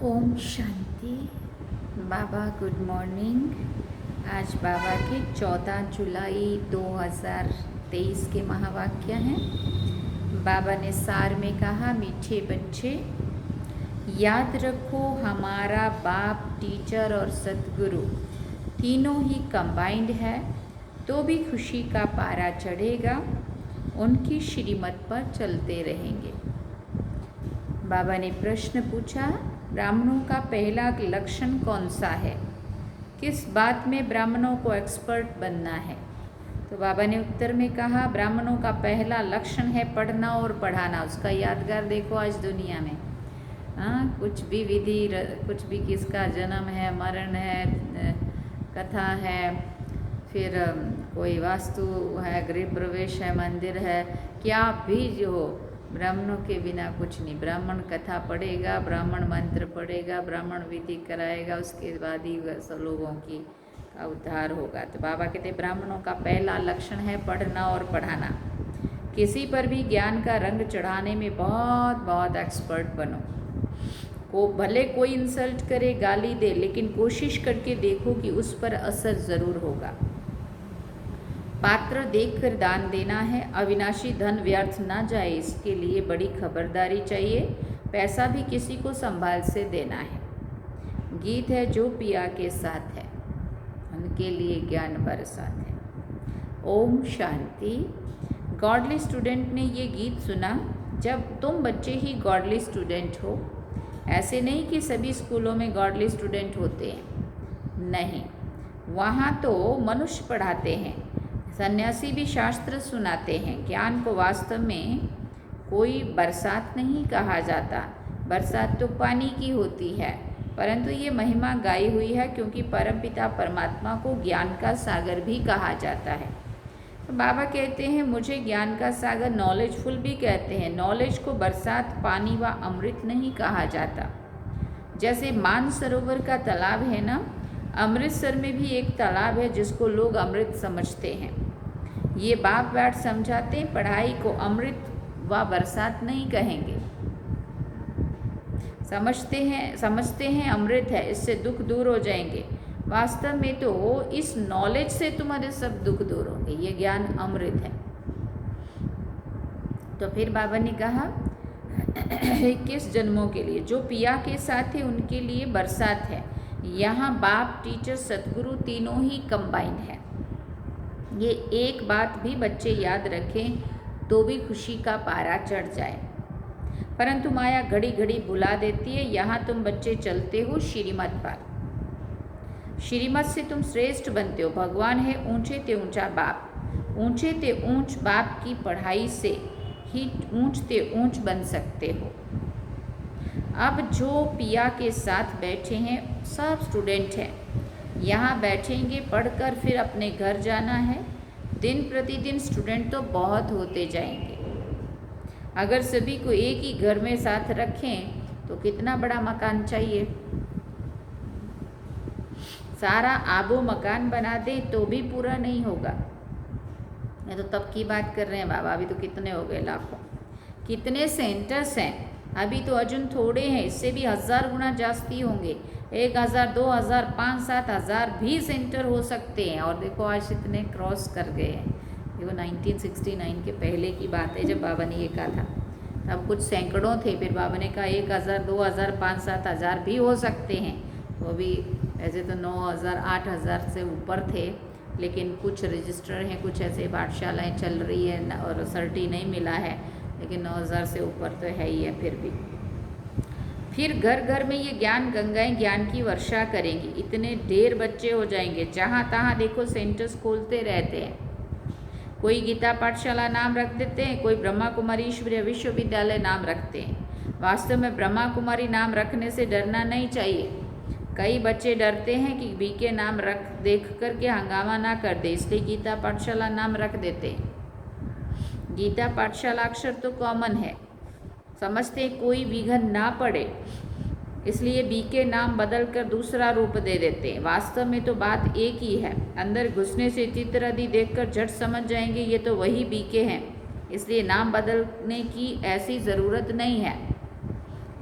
ओम शांति। बाबा good morning. आज बाबा के 14 जुलाई 2023 के महावाक्य हैं। बाबा ने सार में कहा, मीठे बच्चे याद रखो, हमारा बाप, टीचर और सतगुरु तीनों ही कंबाइंड है, तो भी खुशी का पारा चढ़ेगा, उनकी श्रीमत पर चलते रहेंगे। बाबा ने प्रश्न पूछा, ब्राह्मणों का पहला लक्षण कौन सा है? किस बात में ब्राह्मणों को एक्सपर्ट बनना है? तो बाबा ने उत्तर में कहा, ब्राह्मणों का पहला लक्षण है पढ़ना और पढ़ाना। उसका यादगार देखो आज दुनिया में। कुछ भी विधि, कुछ भी, किसका जन्म है, मरण है, कथा है, फिर कोई वास्तु है, गृह प्रवेश है, मंदिर है, क्या भी जो, ब्राह्मणों के बिना कुछ नहीं। ब्राह्मण कथा पढ़ेगा, ब्राह्मण मंत्र पढ़ेगा, ब्राह्मण विधि कराएगा, उसके बाद ही लोगों की का उद्धार होगा। तो बाबा कहते ब्राह्मणों का पहला लक्षण है पढ़ना और पढ़ाना। किसी पर भी ज्ञान का रंग चढ़ाने में बहुत बहुत एक्सपर्ट बनो। को भले कोई इंसल्ट करे, गाली दे, लेकिन कोशिश करके देखो कि उस पर असर ज़रूर होगा। पात्र देखकर दान देना है। अविनाशी धन व्यर्थ ना जाए, इसके लिए बड़ी खबरदारी चाहिए। पैसा भी किसी को संभाल से देना है। गीत है, जो पिया के साथ है, उनके लिए ज्ञान बरसात है। ओम शांति। गॉडली स्टूडेंट ने ये गीत सुना। जब तुम बच्चे ही गॉडली स्टूडेंट हो, ऐसे नहीं कि सभी स्कूलों में गॉडली स्टूडेंट होते हैं, नहीं, वहाँ तो मनुष्य पढ़ाते हैं, सन्यासी भी शास्त्र सुनाते हैं। ज्ञान को वास्तव में कोई बरसात नहीं कहा जाता। बरसात तो पानी की होती है, परंतु ये महिमा गाई हुई है क्योंकि परमपिता परमात्मा को ज्ञान का सागर भी कहा जाता है। तो बाबा कहते हैं, मुझे ज्ञान का सागर, नॉलेजफुल भी कहते हैं। नॉलेज को बरसात, पानी व अमृत नहीं कहा जाता। जैसे मानसरोवर का तालाब है ना, अमृतसर में भी एक तालाब है जिसको लोग अमृत समझते हैं। ये बाप बैठ समझाते, पढ़ाई को अमृत व बरसात नहीं कहेंगे। समझते हैं अमृत है, इससे दुख दूर हो जाएंगे। वास्तव में तो इस नॉलेज से तुम्हारे सब दुख दूर होंगे। ये ज्ञान अमृत है। तो फिर बाबा ने कहा, 21 जन्मों के लिए जो पिया के साथ है, उनके लिए बरसात है। यहाँ बाप, टीचर, सतगुरु तीनों ही कंबाइंड है। ये एक बात भी बच्चे याद रखें, तो भी खुशी का पारा चढ़ जाए। परंतु माया घड़ी घड़ी बुला देती है। यहाँ तुम बच्चे चलते हो श्रीमत पर। श्रीमत से तुम श्रेष्ठ बनते हो। भगवान है ऊंचे ते ऊंचा बाप। ऊंचे ते ऊंच बाप की पढ़ाई से ही ऊंच ते ऊंच बन सकते हो। अब जो पिया के साथ बैठे हैं, सब स्टूडेंट हैं। यहाँ बैठेंगे, पढ़कर फिर अपने घर जाना है। दिन प्रतिदिन स्टूडेंट तो बहुत होते जाएंगे। अगर सभी को एक ही घर में साथ रखें तो कितना बड़ा मकान चाहिए। सारा आबो मकान बना दे तो भी पूरा नहीं होगा। ये तो तब की बात कर रहे हैं बाबा, अभी तो कितने हो गए, लाखों। कितने सेंटर्स हैं, अभी तो अर्जुन थोड़े हैं, इससे भी 1000 गुना जास्ती होंगे। 1000, 2000, 5, 7000 भी सेंटर हो सकते हैं। और देखो आज इतने क्रॉस कर गए हैं। ये वो 1969 के पहले की बात है, जब बाबा ने ये कहा था। तब कुछ सैकड़ों थे, फिर बाबा ने कहा 1000, 2000, 5, 7000 भी हो सकते हैं। तो अभी ऐसे तो 9000, 8000 से ऊपर थे, लेकिन कुछ रजिस्टर हैं, कुछ ऐसे पाठशालाएँ चल रही है और सर्टी नहीं मिला है, लेकिन 9000 से ऊपर तो है ही है। फिर घर घर में ये ज्ञान गंगाएं ज्ञान की वर्षा करेंगी। इतने ढेर बच्चे हो जाएंगे, जहाँ तहाँ देखो सेंटर्स खोलते रहते हैं। कोई गीता पाठशाला नाम रख देते हैं, कोई ब्रह्मा कुमारी ईश्वरीय विश्वविद्यालय नाम रखते हैं। वास्तव में ब्रह्मा कुमारी नाम रखने से डरना नहीं चाहिए। कई बच्चे डरते हैं कि बीके नाम रख देख करके हंगामा ना कर दे, इसलिए गीता पाठशाला नाम रख देते हैं। गीता पाठशाला अक्षर तो कॉमन है, समझते कोई विघन ना पड़े, इसलिए बीके नाम बदल कर दूसरा रूप दे देते हैं। वास्तव में तो बात एक ही है। अंदर घुसने से चित्र आदि देखकर झट समझ जाएंगे ये तो वही बीके हैं, इसलिए नाम बदलने की ऐसी ज़रूरत नहीं है।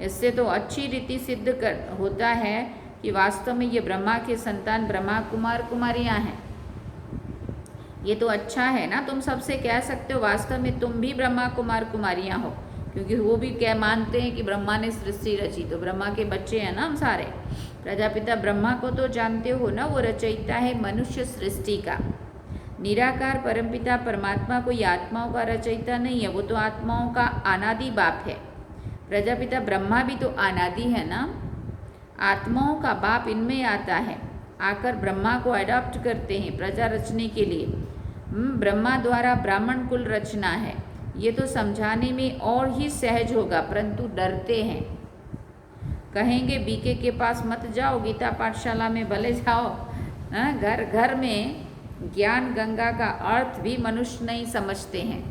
इससे तो अच्छी रीति सिद्ध कर होता है कि वास्तव में ये ब्रह्मा के संतान ब्रह्मा कुमार कुमारियाँ हैं। ये तो अच्छा है ना, तुम सबसे कह सकते हो वास्तव में तुम भी ब्रह्मा कुमार कुमारियाँ हो, क्योंकि वो भी क्या मानते हैं कि ब्रह्मा ने सृष्टि रची, तो ब्रह्मा के बच्चे हैं ना हम सारे। प्रजापिता ब्रह्मा को तो जानते हो ना, वो रचयिता है मनुष्य सृष्टि का। निराकार परमपिता परमात्मा कोई आत्माओं का रचयिता नहीं है, वो तो आत्माओं का अनादि बाप है। प्रजापिता ब्रह्मा भी तो अनादि है ना, आत्माओं का बाप इनमें आता है, आकर ब्रह्मा को अडॉप्ट करते हैं प्रजा रचने के लिए। ब्रह्मा द्वारा ब्राह्मण कुल रचना है, ये तो समझाने में और ही सहज होगा, परंतु डरते हैं। कहेंगे बीके के पास मत जाओ, गीता पाठशाला में भले जाओ, घर घर में ज्ञान गंगा का अर्थ भी मनुष्य नहीं समझते हैं।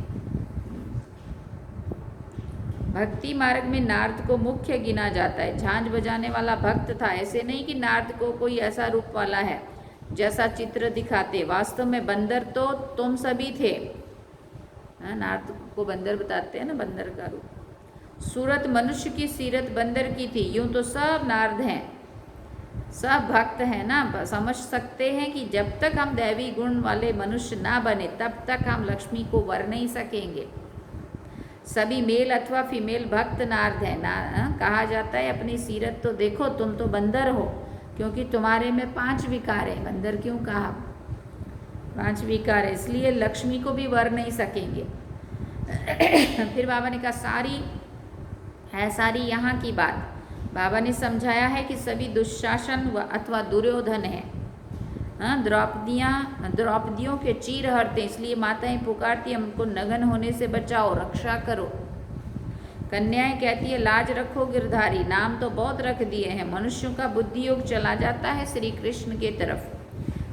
भक्ति मार्ग में नारद को मुख्य गिना जाता है, झांझ बजाने वाला भक्त था। ऐसे नहीं कि नारद को कोई ऐसा रूप वाला है जैसा चित्र दिखाते, वास्तव में बंदर तो तुम सभी थे। नारद को बंदर बताते हैं ना, बंदर का रूप। सूरत मनुष्य की सीरत बंदर की थी, यूं तो सब नारद हैं, सब भक्त हैं ना। समझ सकते हैं कि जब तक हम दैवी गुण वाले मनुष्य ना बने तब तक हम लक्ष्मी को वर नहीं सकेंगे। सभी मेल अथवा फीमेल भक्त नारद है ना। कहा जाता है अपनी सीरत तो देखो, तुम तो बंदर हो, क्योंकि तुम्हारे में 5 विकार है। बंदर क्यों कहा? 5 विकार है, इसलिए लक्ष्मी को भी वर नहीं सकेंगे। फिर बाबा ने कहा सारी यहाँ की बात। बाबा ने समझाया है कि सभी दुशासन अथवा दुर्योधन है। द्रौपदियों के चीर हरते, इसलिए माताएं पुकारती हमको नग्न होने से बचाओ, रक्षा करो। कन्याएं कहती है लाज रखो गिरधारी, नाम तो बहुत रख दिए हैं। मनुष्यों का बुद्धि योग चला जाता है श्री कृष्ण के तरफ,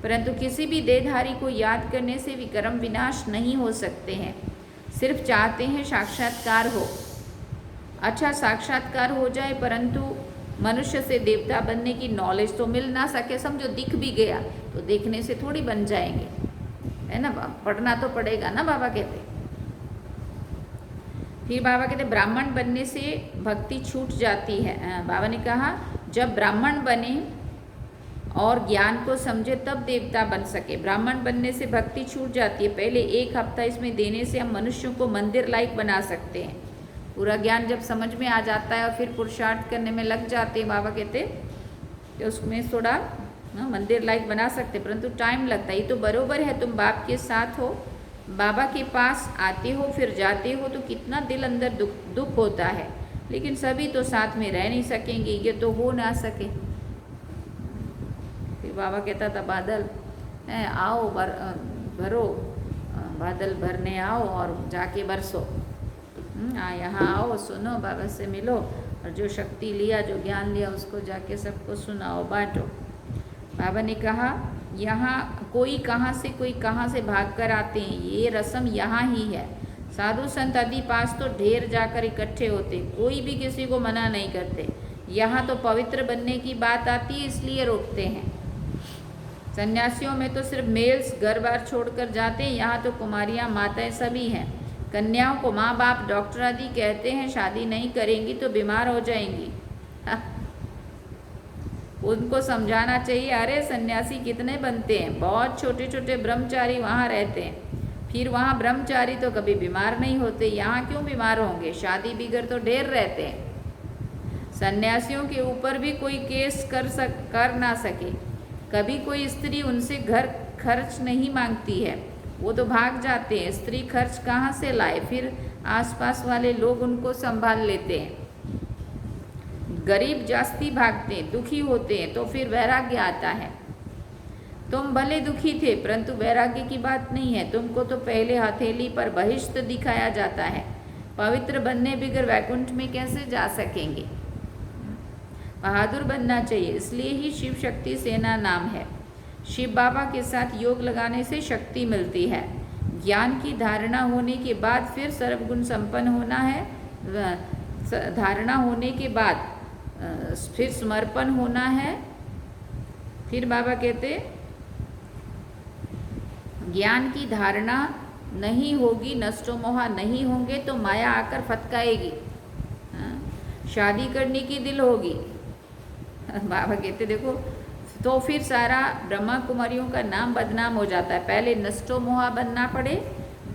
परंतु किसी भी देहधारी को याद करने से विक्रम विनाश नहीं हो सकते हैं। सिर्फ चाहते हैं साक्षात्कार हो। अच्छा साक्षात्कार हो जाए, परंतु मनुष्य से देवता बनने की नॉलेज तो मिल ना सके। समझो दिख भी गया तो देखने से थोड़ी बन जाएंगे, है ना, पढ़ना तो पड़ेगा ना, बाबा कहते। फिर बाबा कहते ब्राह्मण बनने से भक्ति छूट जाती है। बाबा ने कहा जब ब्राह्मण बने और ज्ञान को समझे तब देवता बन सके। ब्राह्मण बनने से भक्ति छूट जाती है। पहले 1 हफ्ता इसमें देने से हम मनुष्यों को मंदिर लायक बना सकते हैं। पूरा ज्ञान जब समझ में आ जाता है और फिर पुरुषार्थ करने में लग जाते हैं, बाबा कहते कि उसमें थोड़ा मंदिर लायक बना सकते, परंतु टाइम लगता है। ये तो बरोबर है, तुम बाप के साथ हो, बाबा के पास आते हो फिर जाते हो, तो कितना दिल अंदर दुख होता है, लेकिन सभी तो साथ में रह नहीं सकेंगे, ये तो हो ना सके। फिर बाबा कहता था बादल आओ भरो, बादल भरने आओ और जाके बरसो। यहाँ आओ, सुनो, बाबा से मिलो, और जो शक्ति लिया, जो ज्ञान लिया, उसको जाके सबको सुनाओ, बांटो। बाबा ने कहा यहाँ कोई कहाँ से भाग कर आते हैं, ये रस्म यहाँ ही है। साधु संत आदि पास तो ढेर जाकर इकट्ठे होते, कोई भी किसी को मना नहीं करते। यहाँ तो पवित्र बनने की बात आती है, इसलिए रोकते हैं। सन्यासियों में तो सिर्फ मेल्स घर बार छोड़कर जाते हैं, यहाँ तो कुमारियाँ माताएं सभी हैं। कन्याओं को माँ बाप डॉक्टर आदि कहते हैं, शादी नहीं करेंगी तो बीमार हो जाएंगी। उनको समझाना चाहिए, अरे सन्यासी कितने बनते हैं, बहुत छोटे छोटे ब्रह्मचारी वहाँ रहते हैं, फिर वहाँ ब्रह्मचारी तो कभी बीमार नहीं होते, यहाँ क्यों बीमार होंगे, शादी बिगर तो ढेर रहते हैं। सन्यासियों के ऊपर भी कोई केस कर ना सके, कभी कोई स्त्री उनसे घर खर्च नहीं मांगती है, वो तो भाग जाते हैं। स्त्री खर्च कहाँ से लाए, फिर आसपास वाले लोग उनको संभाल लेते हैं। गरीब जास्ती भागते हैं, दुखी होते हैं, तो फिर वैराग्य आता है। तुम भले दुखी थे, परंतु वैराग्य की बात नहीं है। तुमको तो पहले हथेली पर बहिष्ठ दिखाया जाता है, पवित्र बनने बिगर वैकुंठ में कैसे जा सकेंगे। बहादुर बनना चाहिए, इसलिए ही शिव शक्ति सेना नाम है। शिव बाबा के साथ योग लगाने से शक्ति मिलती है। ज्ञान की धारणा होने के बाद फिर सर्वगुण संपन्न होना है। धारणा होने के बाद फिर समर्पण होना है। फिर बाबा कहते ज्ञान की धारणा नहीं होगी, नष्टो मोहा नहीं होंगे तो माया आकर फटकाएगी। शादी करने की दिल होगी। बाबा कहते देखो, तो फिर सारा ब्रह्मा कुमारियों का नाम बदनाम हो जाता है। पहले नष्टो मोहा बनना पड़े।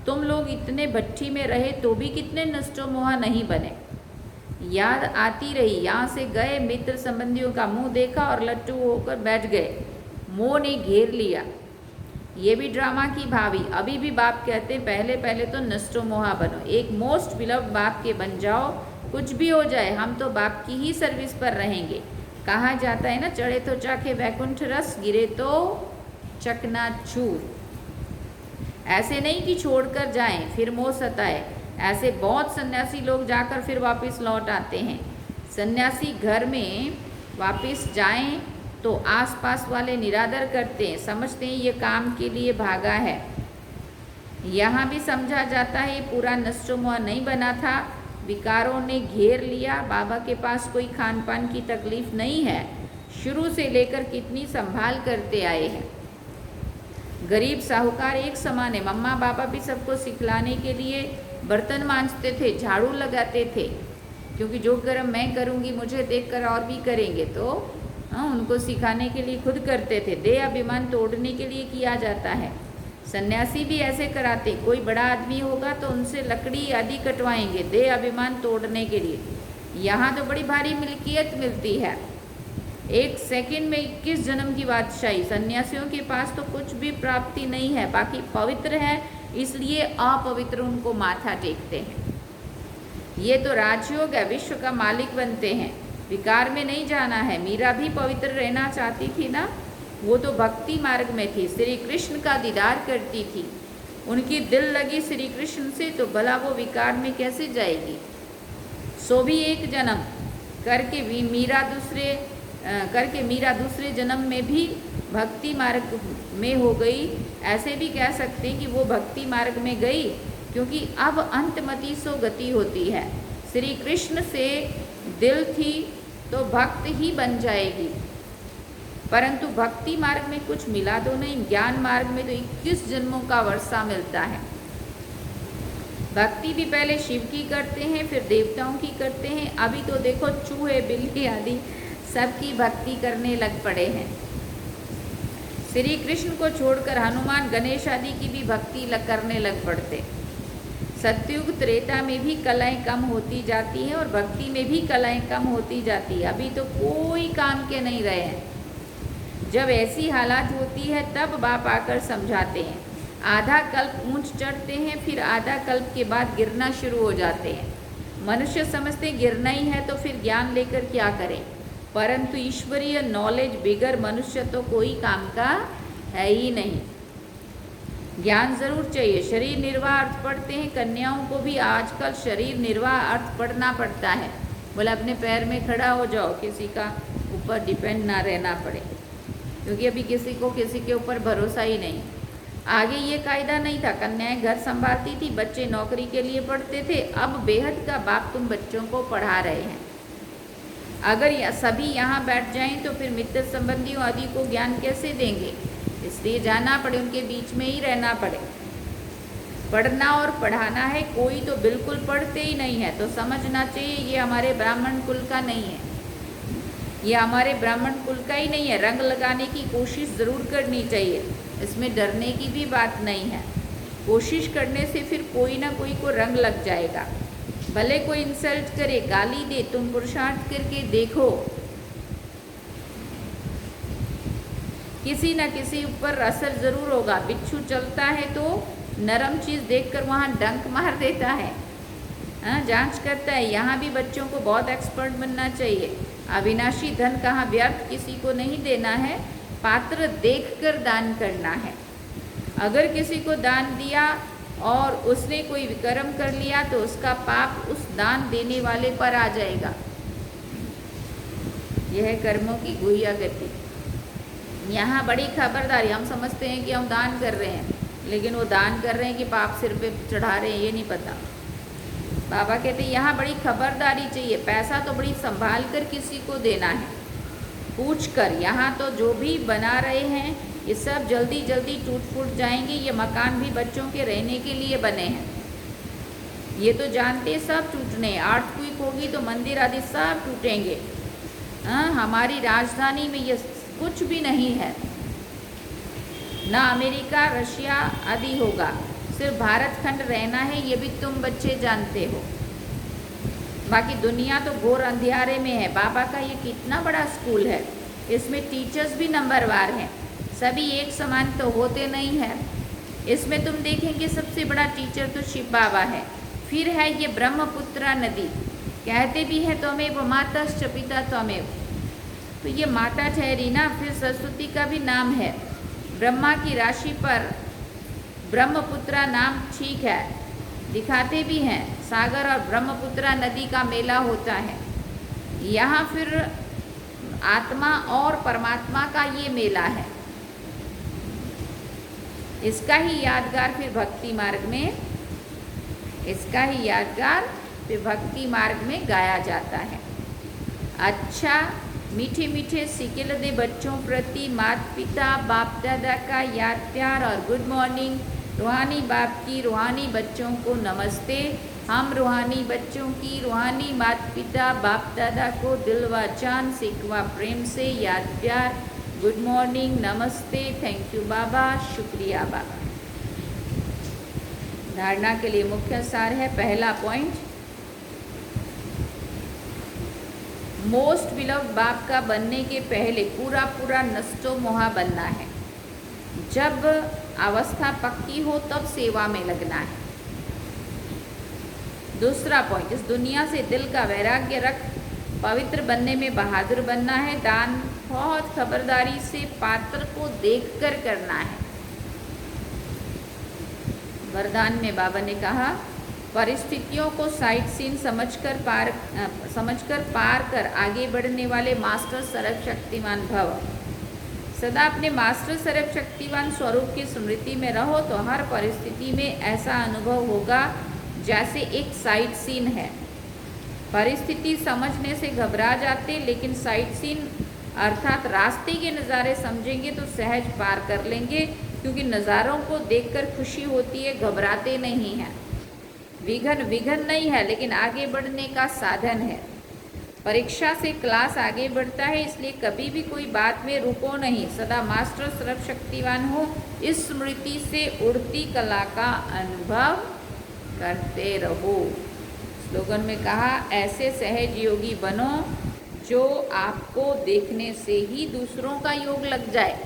तुम लोग इतने भट्ठी में रहे तो भी कितने नष्टो मोहा नहीं बने। याद आती रही, यहाँ से गए, मित्र संबंधियों का मुंह देखा और लट्टू होकर बैठ गए, मोह ने घेर लिया। ये भी ड्रामा की भावी। अभी भी बाप कहते हैं पहले पहले तो नष्टो मोहा बनो, एक मोस्ट बिलव्ड बाप के बन जाओ। कुछ भी हो जाए हम तो बाप की ही सर्विस पर रहेंगे। कहा जाता है ना, चढ़े तो चाखे वैकुंठ रस, गिरे तो चकनाचूर। ऐसे नहीं कि छोड़कर जाएं फिर मोह सताए। ऐसे बहुत सन्यासी लोग जाकर फिर वापस लौट आते हैं। सन्यासी घर में वापस जाएं तो आसपास वाले निरादर करते हैं, समझते हैं ये काम के लिए भागा है। यहाँ भी समझा जाता है पूरा नष्टो मोह नहीं बना था, विकारों ने घेर लिया। बाबा के पास कोई खान पान की तकलीफ नहीं है, शुरू से लेकर कितनी संभाल करते आए हैं। गरीब साहूकार एक समान है। मम्मा पापा भी सबको सिखलाने के लिए बर्तन मांजते थे, झाड़ू लगाते थे, क्योंकि जो कर्म मैं करूँगी मुझे देखकर और भी करेंगे, तो उनको सिखाने के लिए खुद करते थे। देह अभिमान तोड़ने के लिए किया जाता है। सन्यासी भी ऐसे कराते, कोई बड़ा आदमी होगा तो उनसे लकड़ी आदि कटवाएंगे, देह अभिमान तोड़ने के लिए। यहाँ तो बड़ी भारी मिल्कियत मिलती है, 1 सेकंड में 21 जन्म की बादशाही। सन्यासियों के पास तो कुछ भी प्राप्ति नहीं है, बाकी पवित्र है, इसलिए अपवित्र उनको माथा टेकते हैं। ये तो राजयोग है, विश्व का मालिक बनते हैं, विकार में नहीं जाना है। मीरा भी पवित्र रहना चाहती थी ना, वो तो भक्ति मार्ग में थी, श्री कृष्ण का दीदार करती थी। उनकी दिल लगी श्री कृष्ण से, तो भला वो विकार में कैसे जाएगी। सो भी एक जन्म करके मीरा दूसरे जन्म में भी भक्ति मार्ग में हो गई। ऐसे भी कह सकते हैं कि वो भक्ति मार्ग में गई, क्योंकि अब अंतमति सो गति होती है। श्री कृष्ण से दिल थी तो भक्त ही बन जाएगी, परंतु भक्ति मार्ग में कुछ मिला तो नहीं। ज्ञान मार्ग में तो 21 जन्मों का वर्षा मिलता है। भक्ति भी पहले शिव की करते हैं, फिर देवताओं की करते हैं। अभी तो देखो चूहे बिल्ली आदि सबकी भक्ति करने लग पड़े हैं। श्री कृष्ण को छोड़कर हनुमान गणेश आदि की भी भक्ति करने लग पड़ते। सतयुग त्रेता में भी कलाएं कम होती जाती हैं और भक्ति में भी कलाएं कम होती जाती है। अभी तो कोई काम के नहीं रहे हैं। जब ऐसी हालात होती है तब बाप आकर समझाते हैं। आधा कल्प ऊंच चढ़ते हैं, फिर आधा कल्प के बाद गिरना शुरू हो जाते हैं। मनुष्य समझते गिरना ही है तो फिर ज्ञान लेकर क्या करें, परंतु ईश्वरीय नॉलेज बिगर मनुष्य तो कोई काम का है ही नहीं। ज्ञान जरूर चाहिए। शरीर निर्वाह अर्थ पढ़ते हैं, कन्याओं को भी आजकल शरीर निर्वाह अर्थ पढ़ना पड़ता है। बोले अपने पैर में खड़ा हो जाओ, किसी का ऊपर डिपेंड ना रहना पड़े, क्योंकि अभी किसी को किसी के ऊपर भरोसा ही नहीं। आगे ये कायदा नहीं था, कन्याएं घर संभालती थी, बच्चे नौकरी के लिए पढ़ते थे। अब बेहद का बाप तुम बच्चों को पढ़ा रहे हैं। अगर सभी यहाँ बैठ जाएं तो फिर मित्र संबंधियों आदि को ज्ञान कैसे देंगे, इसलिए जाना पड़े, उनके बीच में ही रहना पड़े। पढ़ना और पढ़ाना है, कोई तो बिल्कुल पढ़ते ही नहीं है, तो समझना चाहिए ये हमारे ब्राह्मण कुल का नहीं है, ये हमारे ब्राह्मण कुल का ही नहीं है। रंग लगाने की कोशिश ज़रूर करनी चाहिए, इसमें डरने की भी बात नहीं है। कोशिश करने से फिर कोई ना कोई को रंग लग जाएगा। भले कोई इंसल्ट करे, गाली दे, तुम पुरुषार्थ करके देखो, किसी न किसी ऊपर असर ज़रूर होगा। बिच्छू चलता है तो नरम चीज़ देखकर वहाँ डंक मार देता है, जांच करता है। यहाँ भी बच्चों को बहुत एक्सपर्ट बनना चाहिए। अविनाशी धन कहाँ व्यर्थ किसी को नहीं देना है, पात्र देखकर दान करना है। अगर किसी को दान दिया और उसने कोई विकर्म कर लिया तो उसका पाप उस दान देने वाले पर आ जाएगा। यह है कर्मों की गुह्य गति। यहाँ बड़ी खबरदारी, हम समझते हैं कि हम दान कर रहे हैं, लेकिन वो दान कर रहे हैं कि पाप सिर पे चढ़ा रहे हैं ये नहीं पता। बाबा कहते हैं यहाँ बड़ी खबरदारी चाहिए। पैसा तो बड़ी संभाल कर किसी को देना है, पूछ कर। यहाँ तो जो भी बना रहे हैं ये सब जल्दी जल्दी टूट फूट जाएंगे। ये मकान भी बच्चों के रहने के लिए बने हैं। ये तो जानते सब टूटने, अर्थक्वेक होगी तो मंदिर आदि सब टूटेंगे। हाँ, हमारी राजधानी में ये कुछ भी नहीं है, ना अमेरिका रशिया आदि होगा, सिर्फ भारत खंड रहना है, ये भी तुम बच्चे जानते हो। बाकी दुनिया तो घोर अंधियारे में है। बाबा का ये कितना बड़ा स्कूल है, इसमें टीचर्स भी नंबरवार हैं, सभी एक समान तो होते नहीं हैं। इसमें तुम देखेंगे सबसे बड़ा टीचर तो शिव बाबा है। फिर है ये ब्रह्मपुत्रा नदी, कहते भी हैं त्वमेव मातश्च पिता त्वमेव, तो ये माता ठहरी ना। फिर सरस्वती का भी नाम है, ब्रह्मा की राशि पर ब्रह्मपुत्रा नाम ठीक है, दिखाते भी हैं। सागर और ब्रह्मपुत्रा नदी का मेला होता है यहाँ। फिर आत्मा और परमात्मा का ये मेला है, इसका ही यादगार फिर भक्ति मार्ग में, इसका ही यादगार फिर भक्ति मार्ग में गाया जाता है। अच्छा, मीठे मीठे सिकिल दे बच्चों प्रति माता पिता बाप दादा का याद प्यार और गुड मॉर्निंग। रूहानी बाप की रूहानी बच्चों को नमस्ते। हम रूहानी बच्चों की रूहानी माता पिता बाप दादा को दिल व जान सिकवा प्रेम से याद प्यार, गुड मॉर्निंग, नमस्ते, थैंक यू बाबा, शुक्रिया बाबा। धारणा के लिए मुख्य सार है, पहला पॉइंट, मोस्ट बिलव्ड बाप का बनने के पहले पूरा पूरा नष्टो मोहा बनना है। जब अवस्था पक्की हो तब सेवा में लगना है। दूसरा पॉइंट, इस दुनिया से दिल का वैराग्य रख पवित्र बनने में बहादुर बनना है। दान बहुत खबरदारी से पात्र को देखकर करना है। वरदान में बाबा ने कहा, परिस्थितियों को साइड सीन समझकर पार कर आगे बढ़ने वाले मास्टर सर्वशक्तिमान भव। सदा अपने मास्टर सर्वशक्तिमान स्वरूप की स्मृति में रहो तो हर परिस्थिति में ऐसा अनुभव होगा जैसे एक साइड सीन है। परिस्थिति समझने से घबरा जाते, लेकिन साइड सीन अर्थात रास्ते के नज़ारे समझेंगे तो सहज पार कर लेंगे, क्योंकि नज़ारों को देखकर खुशी होती है, घबराते नहीं हैं। विघन नहीं है, लेकिन आगे बढ़ने का साधन है। परीक्षा से क्लास आगे बढ़ता है, इसलिए कभी भी कोई बात में रुको नहीं, सदा मास्टर सर्वशक्तिवान हो, इस स्मृति से उड़ती कला का अनुभव करते रहो। स्लोगन में कहा, ऐसे सहज योगी बनो जो आपको देखने से ही दूसरों का योग लग जाए।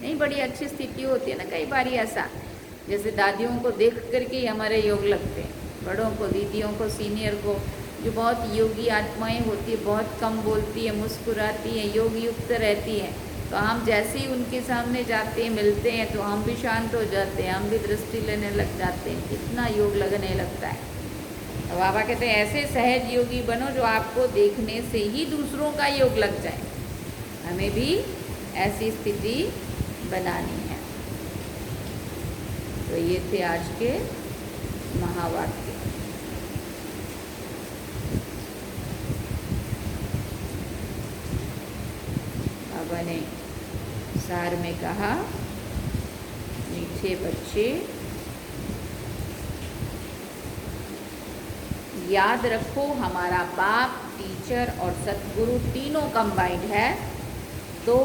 नहीं, बड़ी अच्छी स्थिति होती है ना कई बार ऐसा, जैसे दादियों को देख करके ही हमारे योग लगते हैं, बड़ों को, दीदियों को, सीनियर को, जो बहुत योगी आत्माएं होती है, बहुत कम बोलती है, मुस्कुराती है, योग युक्त रहती है, तो हम जैसे ही उनके सामने जाते हैं, मिलते हैं, तो हम भी शांत हो जाते हैं, हम भी दृष्टि लेने लग जाते हैं, कितना योग लगने लगता है। तो बाबा कहते हैं, ऐसे सहज योगी बनो जो आपको देखने से ही दूसरों का योग लग जाए। हमें भी ऐसी स्थिति बनानी है। तो ये थे आज के महावाक्य। बाबा ने सार में कहा, मीठे बच्चे याद रखो, हमारा बाप, टीचर और सतगुरु तीनों कंबाइंड है तो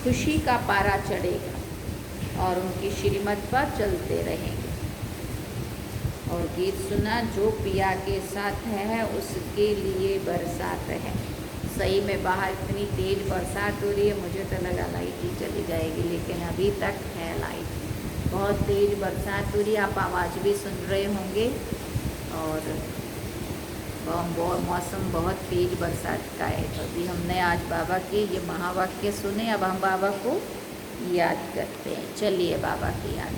खुशी का पारा चढ़ेगा और उनकी श्रीमत पर चलते रहेंगे। और गीत सुना, जो पिया के साथ है उसके लिए बरसात है। सही में बाहर इतनी तेज़ बरसात हो रही है, मुझे तो लगा लाइट ही चली जाएगी, लेकिन अभी तक है लाइट। बहुत तेज़ बरसात हो रही है, आप आवाज़ भी सुन रहे होंगे। और मौसम बहुत तेज़ बरसात का है। तो अभी हमने आज बाबा के ये महावाक्य सुने, अब हम बाबा को याद करते हैं। चलिए बाबा की याद